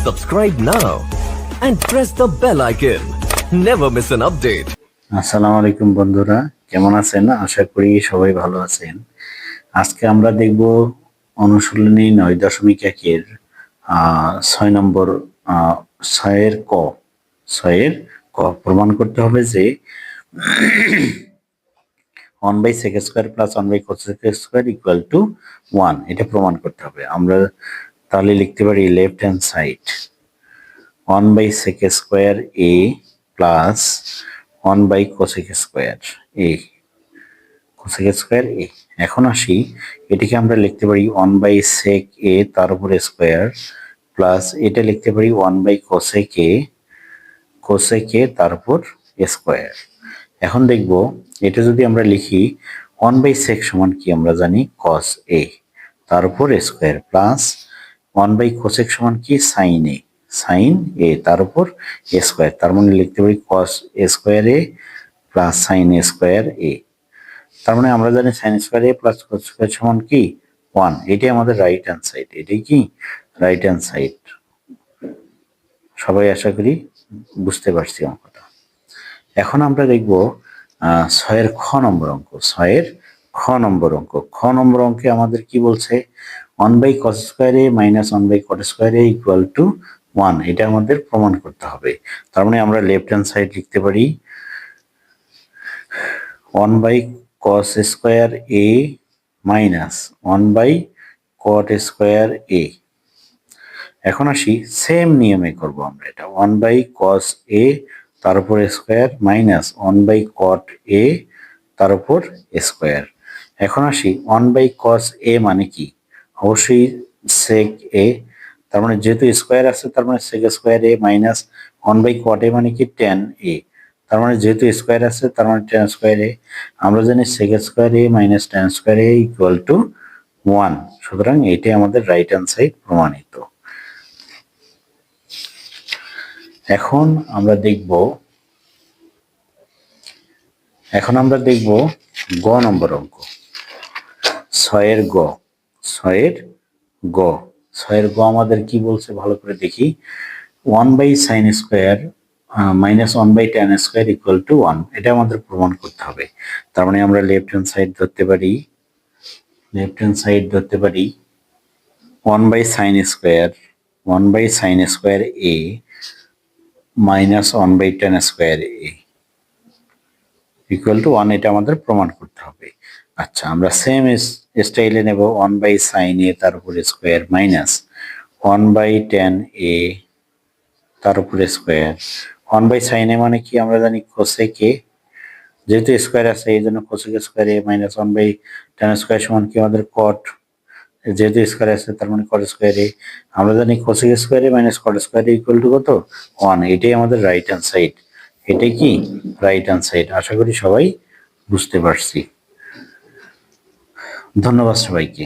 Subscribe now and press the bell icon. Never miss an update. আসসালামু আলাইকুম বন্ধুরা, কেমন আছেন? আশা করি সবাই ভালো আছেন। আজকে আমরা দেখব অনুশীলনী 9.1-এর 6 নম্বর 6 এর ক প্রমাণ করতে হবে যে 1/sec² + 1/cos² = 1। এটা প্রমাণ করতে হবে। আমরা তাহলে লিখতে পারি left hand side 1/sec² a plus 1/cosec² a, cosec² a। এখন আসি, এটিকে আমরা লিখতে পারি 1/sec a তার উপর স্কয়ার প্লাস এটা লিখতে পারি 1/cosec a, cosec a তার উপর স্কয়ার। এখন দেখব এটা যদি আমরা লিখি 1/sec সমান কি আমরা জানি cos a তার উপর স্কয়ার প্লাস 1/cosec সমান কি sin a, sin a তার উপর স্কয়ার। তার মানে লিখতে পারি cos a² plus sin a² a। তার মানে আমরা জানি sin a² plus cos a² সমান কি 1। এটাই আমাদের রাইট হ্যান্ড সাইড। এটাই কি রাইট হ্যান্ড সাইড। সবাই আশা করি বুঝতে পারছি অঙ্কটা। এখন আমরা দেখব 6-এর খ নম্বর অঙ্ক। 6-এর খ নম্বর অঙ্ক। খ নম্বর অঙ্কে আমাদের কি বলছে 1/cos² a - 1/cot² a = 1। এটা আমাদের প্রমাণ করতে হবে। তার মানে আমরা লেফট হ্যান্ড সাইড লিখতে পারি 1/cos² a - 1/cot² a। এখন আসি, সেম নিয়মে করব আমরা এটা 1/cos a তার উপর স্কয়ার মাইনাস 1/cot a তার উপর স্কয়ার। এখন আসি 1/cos a মানে কি, অবশ্যই sec a। তার মানে যেহেতু স্কয়ার আছে তার মানে sec² a minus 1/cot a মানে কি tan a। তার মানে যেহেতু স্কয়ার আছে তার মানে tan² a। আমরা জানি sec² a minus tan² a = 1। সুতরাং এটাই আমাদের রাইট হ্যান্ড সাইড প্রমাণিত। এখন আমরা দেখব গ নম্বর অঙ্ক। 6-এর গ। 6-এর গ। 6-এর গ আমাদের কি বলছে ভালো করে দেখি। 1/sin² - 1/tan² = 1। এটা আমাদের প্রমাণ করতে হবে। তার মানে আমরা লেফট হ্যান্ড সাইড ধরতে পারি 1/sin² a minus 1/tan² a = 1। এটা আমাদের প্রমাণ করতে হবে। আচ্ছা, আমরা সেম স্টাইলে নেব 1/sin a তার উপর স্কয়ার মাইনাস 1/tan a তার উপর স্কয়ার। 1/sin a মানে কি আমরা জানি cosec a, যেহেতু স্কয়ার আছে এই জন্য cosec² a মাইনাস 1/tan² সমান কি আমাদের cot, যেহেতু স্কয়ার আছে তার মানে cot² a। আমরা জানি cosec² a minus cot² a = কত 1। এটাই আমাদের রাইট হ্যান্ড সাইড। এটাই কি রাইট হ্যান্ড সাইড। আশা করি সবাই বুঝতে পারছি। ধন্যবাদ সবাইকে।